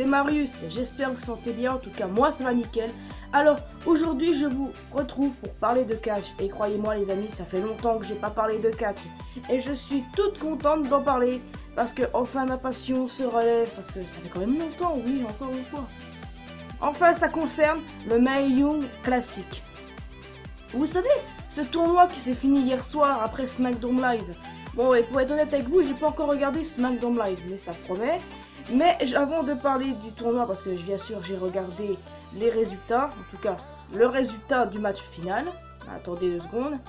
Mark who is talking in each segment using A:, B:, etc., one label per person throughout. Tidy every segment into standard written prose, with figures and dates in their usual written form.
A: c'est Marius, j'espère que vous sentez bien, en tout cas moi ça va nickel. Alors aujourd'hui je vous retrouve pour parler de catch, et croyez-moi les amis, ça fait longtemps que j'ai pas parlé de catch, et je suis toute contente d'en parler, parce que enfin ma passion se relève, parce que ça fait quand même longtemps, oui, encore une fois. Enfin ça concerne le Mae Young Classic. Vous savez, ce tournoi qui s'est fini hier soir après SmackDown Live. Bon, et pour être honnête avec vous, j'ai pas encore regardé SmackDown Live, mais ça promet. Mais avant de parler du tournoi, parce que bien sûr j'ai regardé les résultats, en tout cas le résultat du match final. Attendez 2 secondes.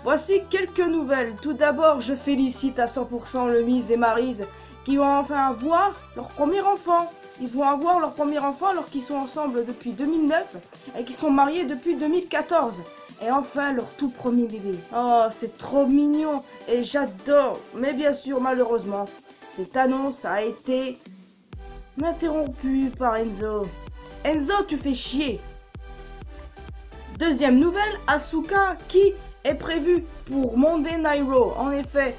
A: Voici quelques nouvelles. Tout d'abord, je félicite à 100% le Miz et Maryse qui vont enfin avoir leur premier enfant. Ils vont avoir leur premier enfant alors qu'ils sont ensemble depuis 2009 et qu'ils sont mariés depuis 2014. Et enfin leur tout premier bébé. Oh, c'est trop mignon et j'adore. Mais bien sûr, malheureusement, cette annonce a été interrompue par Enzo. Enzo, tu fais chier. Deuxième nouvelle, Asuka qui est prévue pour Monday Night Raw. En effet,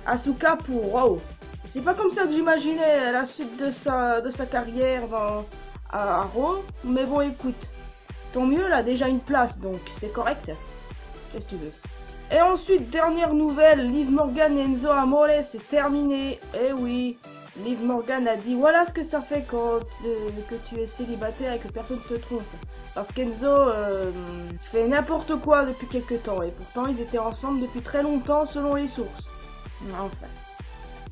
A: Asuka pour Raw. C'est pas comme ça que j'imaginais la suite de sa carrière à Raw. Mais bon, écoute. Tant mieux, elle a déjà une place, donc c'est correct. Qu'est-ce que tu veux? Et ensuite, dernière nouvelle, Liv Morgan et Enzo Amore, c'est terminé. Eh oui, Liv Morgan a dit, voilà ce que ça fait quand que tu es célibataire et que personne ne te trompe. Parce qu'Enzo fait n'importe quoi depuis quelques temps. Et pourtant, ils étaient ensemble depuis très longtemps, selon les sources. Enfin.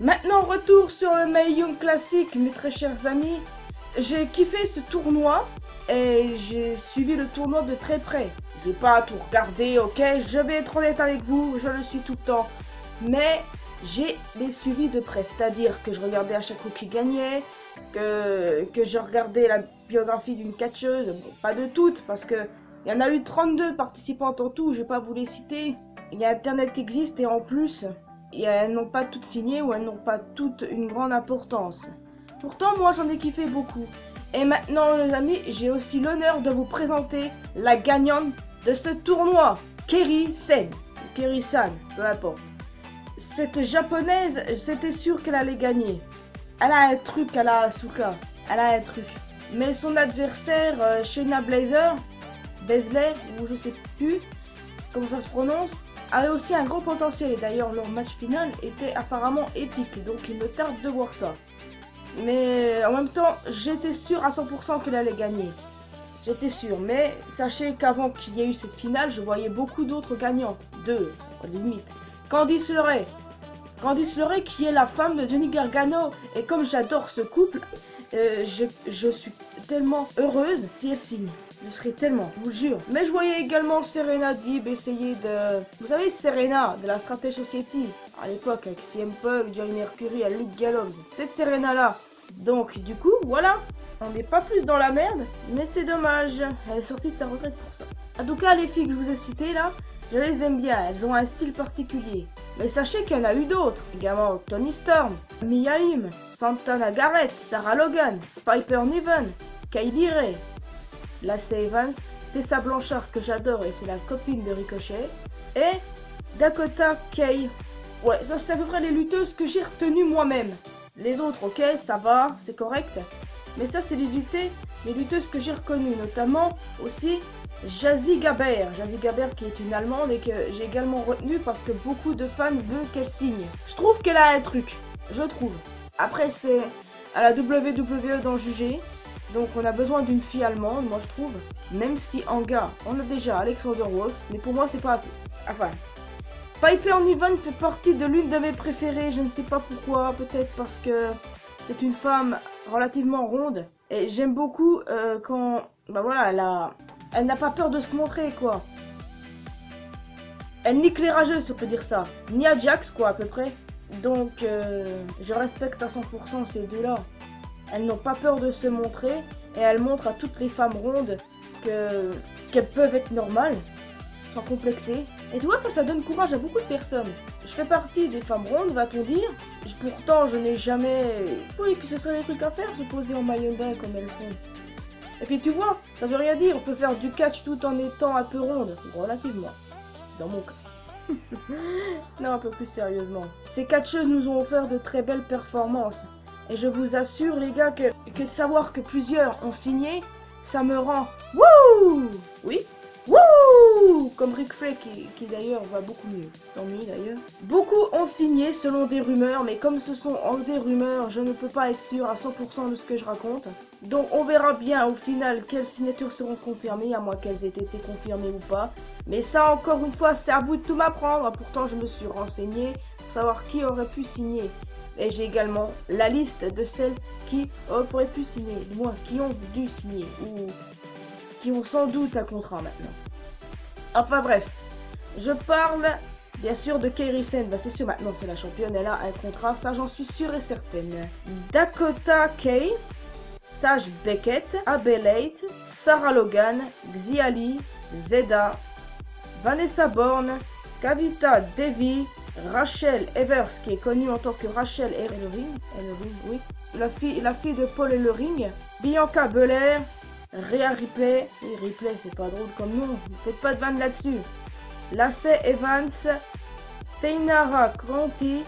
A: Maintenant, retour sur le Mae Young Classic, mes très chers amis. J'ai kiffé ce tournoi. Et j'ai suivi le tournoi de très près. J'ai pas tout regardé, ok, je vais être honnête avec vous, je le suis tout le temps. Mais j'ai les suivis de près, c'est-à-dire que je regardais à chaque fois qui gagnait, que je regardais la biographie d'une catcheuse, bon, pas de toutes, parce que il y en a eu 32 participantes en tout, je vais pas vous les citer. Il y a Internet qui existe et en plus, elles n'ont pas toutes signé ou elles n'ont pas toutes une grande importance. Pourtant, moi j'en ai kiffé beaucoup. Et maintenant les amis, j'ai aussi l'honneur de vous présenter la gagnante de ce tournoi, Kairi Sen, ou Kairi San, peu importe. Cette japonaise, j'étais sûr qu'elle allait gagner. Elle a un truc à la Asuka, elle a un truc. Mais son adversaire, Shayna Baszler, ou je sais plus comment ça se prononce, avait aussi un gros potentiel. Et d'ailleurs leur match final était apparemment épique, donc il me tarde de voir ça. Mais en même temps, j'étais sûr à 100% qu'elle allait gagner. J'étais sûr, mais sachez qu'avant qu'il y ait eu cette finale, je voyais beaucoup d'autres gagnants. Deux, limite. Candice LeRae. Candice LeRae qui est la femme de Johnny Gargano. Et comme j'adore ce couple, je suis tellement heureuse si elle signe. Je serais tellement, je vous jure. Mais je voyais également Serena Deeb essayer de... Vous savez, Serena, de la Strategy Society, à l'époque, avec CM Punk, Johnny Mercury, à Luke Gallows. Cette Serena-là. Donc, du coup, voilà. On n'est pas plus dans la merde, mais c'est dommage. Elle est sortie de sa retraite pour ça. En tout cas, les filles que je vous ai citées, là, je les aime bien. Elles ont un style particulier. Mais sachez qu'il y en a eu d'autres. Également Toni Storm, Mia Yim, Santana Garrett, Sarah Logan, Piper Niven, Kylie Ray, Lacey Evans, Tessa Blanchard que j'adore et c'est la copine de Ricochet, et Dakota Kai. Ouais, ça c'est à peu près les lutteuses que j'ai retenues moi-même. Les autres, ok, ça va, c'est correct. Mais ça c'est les lutteuses que j'ai reconnues, notamment aussi Jazzy Gabert. Jazzy Gabert qui est une Allemande et que j'ai également retenue parce que beaucoup de fans veulent qu'elle signe. Je trouve qu'elle a un truc, je trouve. Après c'est à la WWE d'en juger. Donc on a besoin d'une fille allemande, moi je trouve. Même si en gars, on a déjà Alexander Wolf, mais pour moi c'est pas assez. Enfin, Piper Niven fait partie de l'une de mes préférées, je ne sais pas pourquoi, peut-être parce que c'est une femme relativement ronde. Et j'aime beaucoup quand, bah voilà, elle n'a pas peur de se montrer quoi. Elle nique les rageux, si on peut dire ça. Nia Jax quoi à peu près. Donc je respecte à 100% ces deux-là. Elles n'ont pas peur de se montrer et elles montrent à toutes les femmes rondes qu'elles peuvent être normales, sans complexer. Et tu vois, ça donne courage à beaucoup de personnes. Je fais partie des femmes rondes, va-t-on dire. Pourtant, je n'ai jamais... Oui, puis ce serait des trucs à faire, se poser en maillot de bain comme elles font. Et puis tu vois, ça veut rien dire, on peut faire du catch tout en étant un peu ronde, relativement. Dans mon cas. Non, un peu plus sérieusement. Ces catcheuses nous ont offert de très belles performances. Et je vous assure les gars que de savoir que plusieurs ont signé, ça me rend wouh. Oui, wouh, comme Ric Flair qui d'ailleurs va beaucoup mieux. Tant mieux d'ailleurs. Beaucoup ont signé selon des rumeurs, mais comme ce sont des rumeurs, je ne peux pas être sûr à 100% de ce que je raconte. Donc on verra bien au final quelles signatures seront confirmées, à moins qu'elles aient été confirmées ou pas. Mais ça encore une fois, c'est à vous de tout m'apprendre. Pourtant je me suis renseigné pour savoir qui aurait pu signer. Et j'ai également la liste de celles qui auraient pu signer, du moins qui ont dû signer, ou qui ont sans doute un contrat maintenant. Enfin bref, je parle bien sûr de Kairi Sane. Bah, c'est sûr, maintenant c'est la championne, elle a un contrat, ça j'en suis sûre et certaine. Dakota Kai, Sage Beckett, Abelate, Sarah Logan, Xiali, Zeda, Vanessa Bourne, Kavita Devi, Rachel Evers, qui est connue en tant que Rachel Ellering, oui, la fille de Paul Ellering, Bianca Belair, Rhea Ripley, oui, Ripley c'est pas drôle comme nom, ne faites pas de vanne là-dessus, Lacey Evans, Tainara Conti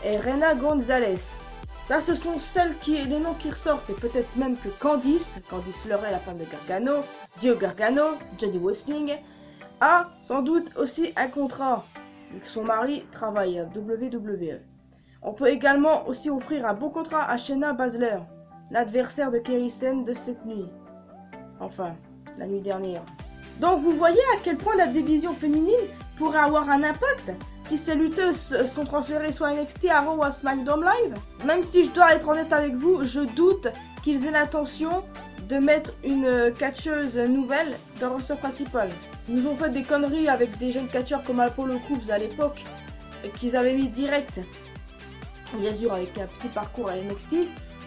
A: et Rena Gonzalez. Ça, ce sont les noms qui ressortent, et peut-être même que Candice LeRae, la femme de Gargano, Dio Gargano, Johnny Wrestling, a sans doute aussi un contrat. Son mari travaille à WWE. On peut également aussi offrir un beau contrat à Shayna Baszler, l'adversaire de Kairi Sane de cette nuit. Enfin, la nuit dernière. Donc vous voyez à quel point la division féminine pourrait avoir un impact si ces lutteuses sont transférées soit à NXT, à Raw ou à SmackDown Live. Même si je dois être honnête avec vous, je doute qu'ils aient l'intention de mettre une catcheuse nouvelle dans le roster principal. Ils nous ont fait des conneries avec des jeunes catcheurs comme Apollo Crews à l'époque, qu'ils avaient mis direct, bien sûr avec un petit parcours à NXT,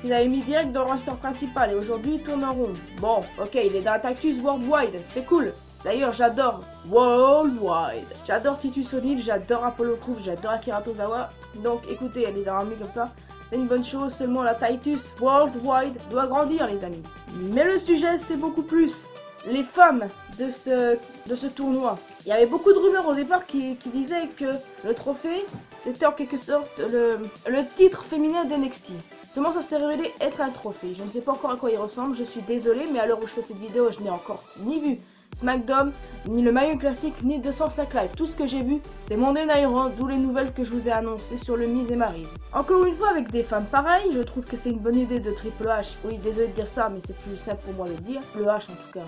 A: ils avaient mis direct dans le roster principal et aujourd'hui il tourne en rond. Bon, ok, il est dans Tactus Worldwide, c'est cool. D'ailleurs, j'adore Worldwide. J'adore Titus O'Neil, j'adore Apollo Crews, j'adore Akira Tozawa. Donc écoutez, les avoir mis comme ça, c'est une bonne chose. Seulement la Titus Worldwide doit grandir, les amis. Mais le sujet, c'est beaucoup plus les femmes de ce tournoi. Il y avait beaucoup de rumeurs au départ qui disaient que le trophée, c'était en quelque sorte le titre féminin d'NXT. Seulement ça s'est révélé être un trophée. Je ne sais pas encore à quoi il ressemble, je suis désolée, mais à l'heure où je fais cette vidéo, je n'ai encore ni vu SmackDown, ni le Maillon Classique, ni 205 Live. Tout ce que j'ai vu, c'est Monday Night Raw, d'où les nouvelles que je vous ai annoncées sur le Miz et Maryse. Encore une fois, avec des femmes pareilles, je trouve que c'est une bonne idée de Triple H. Oui, désolé de dire ça, mais c'est plus simple pour moi de le dire. Triple H en tout cas.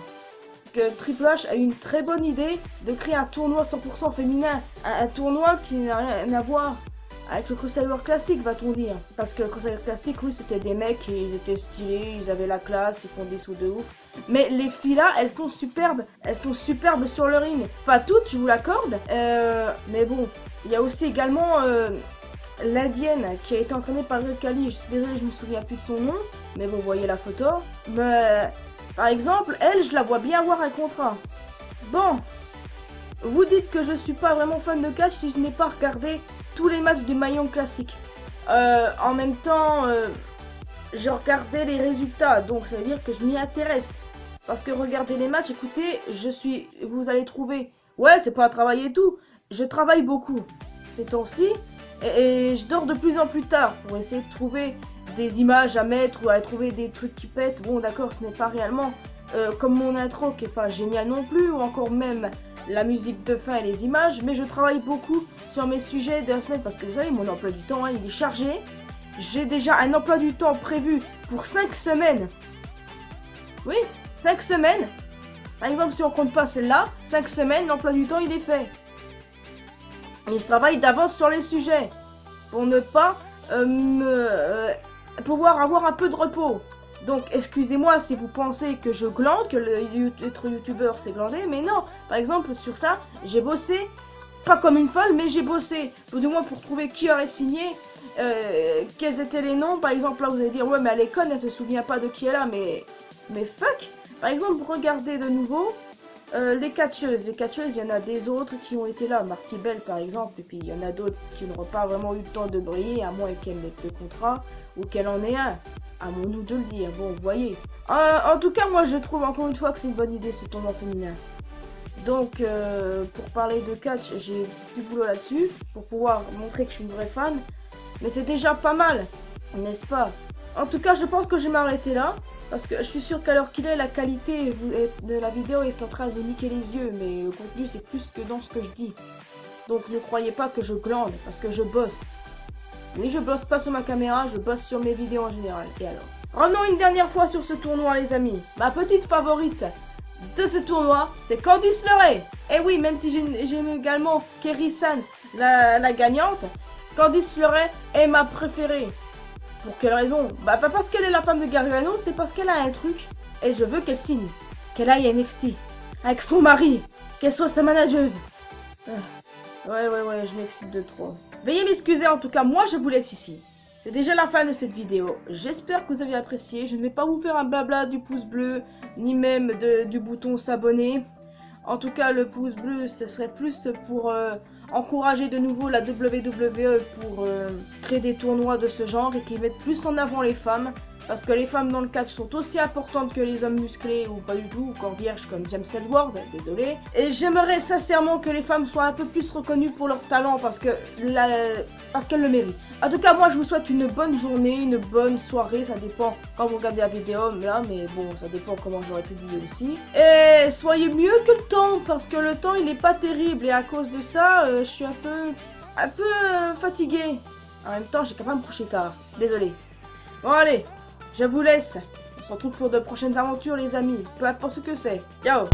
A: Que Triple H a eu une très bonne idée de créer un tournoi 100% féminin. Un tournoi qui n'a rien à voir avec le Crusader classique, va-t-on dire. Parce que le Crusader classique, oui, c'était des mecs, ils étaient stylés, ils avaient la classe, ils font des sauts de ouf. Mais les filles là, elles sont superbes sur le ring. Pas toutes, je vous l'accorde. Mais bon, il y a aussi également l'Indienne qui a été entraînée par Red Khali. Je suis désolée, je me souviens plus de son nom. Mais vous voyez la photo. Mais par exemple, elle, je la vois bien avoir un contrat. Bon, vous dites que je suis pas vraiment fan de catch si je n'ai pas regardé tous les matchs du Maillon Classique. En même temps, je regardais les résultats, donc ça veut dire que je m'y intéresse. Parce que regardez les matchs, écoutez, vous allez trouver, ouais, c'est pas un travail et tout. Je travaille beaucoup ces temps-ci et je dors de plus en plus tard pour essayer de trouver des images à mettre ou à trouver des trucs qui pètent. Bon, d'accord, ce n'est pas réellement comme mon intro qui est pas génial non plus, ou encore même la musique de fin et les images, mais je travaille beaucoup sur mes sujets de la semaine parce que vous savez, mon emploi du temps, hein, il est chargé. J'ai déjà un emploi du temps prévu pour 5 semaines. Oui, 5 semaines. Par exemple, si on compte pas celle-là, 5 semaines, l'emploi du temps, il est fait. Et je travaille d'avance sur les sujets pour ne pas pouvoir avoir un peu de repos. Donc, excusez-moi si vous pensez que je glande, que être youtubeur c'est glander, mais non. Par exemple, sur ça, j'ai bossé, pas comme une folle, mais j'ai bossé, ou du moins pour trouver qui aurait signé, quels étaient les noms. Par exemple, là, vous allez dire, ouais, mais elle est conne, elle se souvient pas de qui elle a, mais fuck. Par exemple, vous regardez de nouveau les catcheuses. Les catcheuses, il y en a des autres qui ont été là, Marty Bell par exemple, et puis il y en a d'autres qui n'auront pas vraiment eu le temps de briller, à moins qu'elle mette le contrat, ou qu'elle en ait un. À mon nous de le dire, bon, vous voyez. En tout cas, moi, je trouve encore une fois que c'est une bonne idée, ce tournoi féminin. Donc, pour parler de catch, j'ai du boulot là-dessus, pour pouvoir montrer que je suis une vraie fan. Mais c'est déjà pas mal, n'est-ce pas? En tout cas, je pense que je vais m'arrêter là. Parce que je suis sûr qu'à l'heure qu'il est, la qualité de la vidéo est en train de vous niquer les yeux. Mais le contenu, c'est plus que dans ce que je dis. Donc ne croyez pas que je glande, parce que je bosse. Mais je bosse pas sur ma caméra, je bosse sur mes vidéos en général. Et alors? Revenons une dernière fois sur ce tournoi, les amis. Ma petite favorite de ce tournoi, c'est Candice LeRae. Et oui, même si j'aime également Kerry-san, la gagnante, Candice LeRae est ma préférée. Pour quelle raison? Bah pas parce qu'elle est la femme de Gargano, c'est parce qu'elle a un truc. Et je veux qu'elle signe. Qu'elle aille à NXT. Avec son mari. Qu'elle soit sa manageuse. Ouais, je m'excite de trop. Veuillez m'excuser, en tout cas, moi je vous laisse ici. C'est déjà la fin de cette vidéo. J'espère que vous avez apprécié. Je ne vais pas vous faire un blabla du pouce bleu, ni même du bouton s'abonner. En tout cas, le pouce bleu, ce serait plus pour encourager de nouveau la WWE pour créer des tournois de ce genre et qu'ils mettent plus en avant les femmes. Parce que les femmes dans le catch sont aussi importantes que les hommes musclés ou pas du tout, ou corps vierge comme James Ellsworth, désolé. Et j'aimerais sincèrement que les femmes soient un peu plus reconnues pour leur talent parce qu'elles le méritent. En tout cas, moi je vous souhaite une bonne journée, une bonne soirée, ça dépend quand vous regardez la vidéo là, mais bon, ça dépend comment j'aurais publié aussi. Et soyez mieux que le temps, parce que le temps il est pas terrible et à cause de ça, je suis un peu fatiguée. En même temps, j'ai quand même me coucher tard, désolé. Bon allez, je vous laisse. On se retrouve pour de prochaines aventures les amis, peu importe ce que c'est. Ciao.